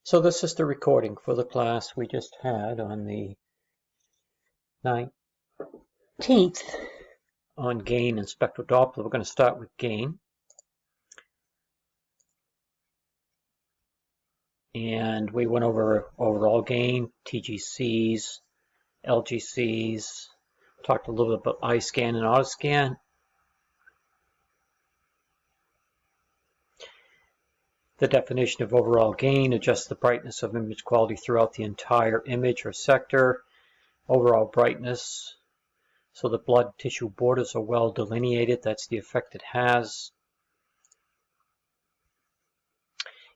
So this is the recording for the class we just had on the 19th on gain and spectral Doppler. We're going to start with gain. And we went over overall gain, TGCs, LGCs, talked a little bit about iScan and AutoScan. The definition of overall gain: adjusts the brightness of image quality throughout the entire image or sector. Overall brightness, so the blood tissue borders are well delineated. That's the effect it has.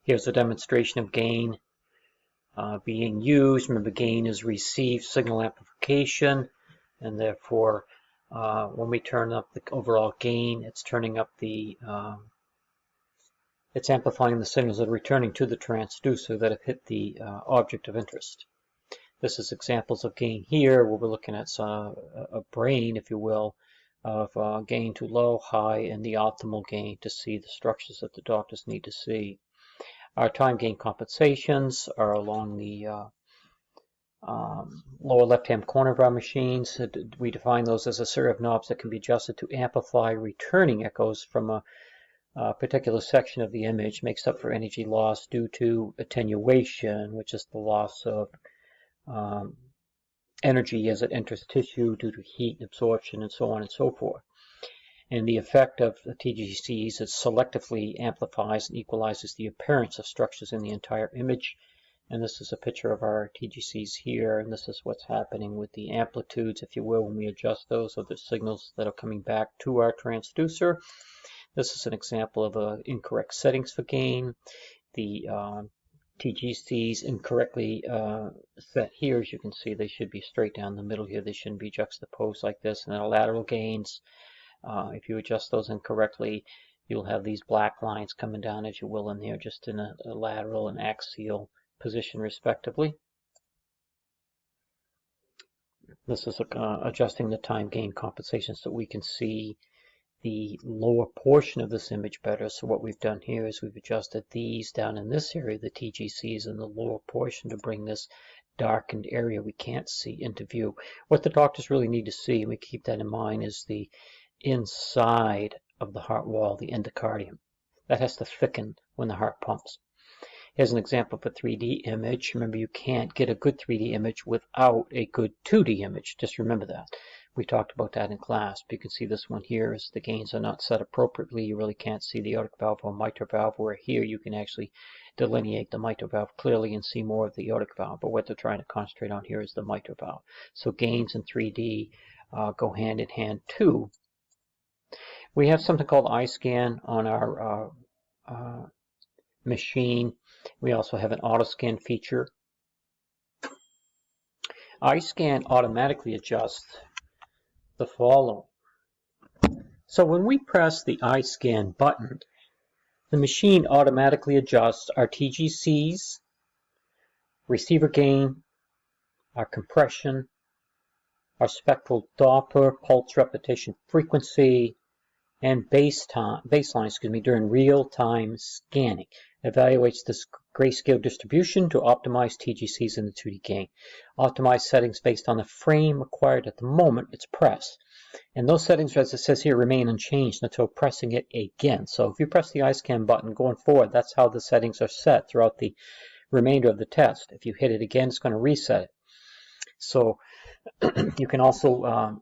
Here's a demonstration of gain being used. Remember, gain is received signal amplification, and therefore when we turn up the overall gain, it's turning up the it's amplifying the signals that are returning to the transducer that have hit the object of interest. This is examples of gain here, where we're looking at a brain, if you will, of gain to low, high, and the optimal gain to see the structures that the doctors need to see. Our time gain compensations are along the lower left-hand corner of our machines. We define those as a series of knobs that can be adjusted to amplify returning echoes from a particular section of the image. Makes up for energy loss due to attenuation, which is the loss of energy as it enters tissue due to heat absorption and so on and so forth. And the effect of the TGCs is selectively amplifies and equalizes the appearance of structures in the entire image. And this is a picture of our TGCs here, and this is what's happening with the amplitudes, if you will, when we adjust those of the signals that are coming back to our transducer. This is an example of incorrect settings for gain. The TGCs incorrectly set here, as you can see, they should be straight down the middle here. They shouldn't be juxtaposed like this. And then our lateral gains, if you adjust those incorrectly, you'll have these black lines coming down, as you will, in there, just in a lateral and axial position respectively. This is adjusting the time gain compensation so we can see the lower portion of this image better. So what we've done here is we've adjusted these down in this area, the TGCs, in the lower portion to bring this darkened area we can't see into view. What the doctors really need to see, and we keep that in mind, is the inside of the heart wall, the endocardium. That has to thicken when the heart pumps. Here's an example of a 3D image. Remember, you can't get a good 3D image without a good 2D image. Just remember that. We talked about that in class. But you can see this one here is the gains are not set appropriately. You really can't see the aortic valve or mitral valve, where here you can actually delineate the mitral valve clearly and see more of the aortic valve. But what they're trying to concentrate on here is the mitral valve. So gains in 3D go hand in hand too. We have something called iScan on our machine. We also have an AutoScan feature. iScan automatically adjusts the following. So when we press the iScan button, the machine automatically adjusts our TGCs, receiver gain, our compression, our spectral Doppler pulse repetition frequency, and baseline during real-time scanning. Evaluates this grayscale distribution to optimize TGCs in the 2D gain. Optimize settings based on the frame required at the moment it's pressed. And those settings, as it says here, remain unchanged until pressing it again. So if you press the iScan button going forward, that's how the settings are set throughout the remainder of the test. If you hit it again, it's going to reset it. So you can also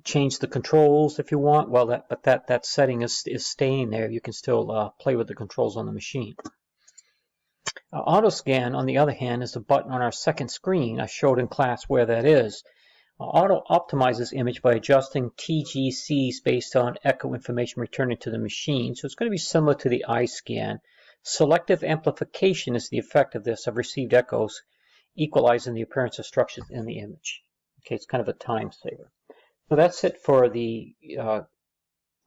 change the controls if you want. Well, that setting is staying there. You can still play with the controls on the machine. AutoScan, on the other hand, is a button on our second screen. I showed in class where that is. Auto optimizes image by adjusting TGCs based on echo information returning to the machine. So it's going to be similar to the iScan. Selective amplification is the effect of this, of received echoes, equalizing the appearance of structures in the image. Okay, it's kind of a time saver. So that's it for the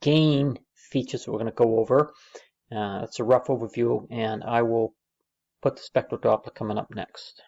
gain features that we're going to go over. It's a rough overview, and I will put the spectral Doppler coming up next.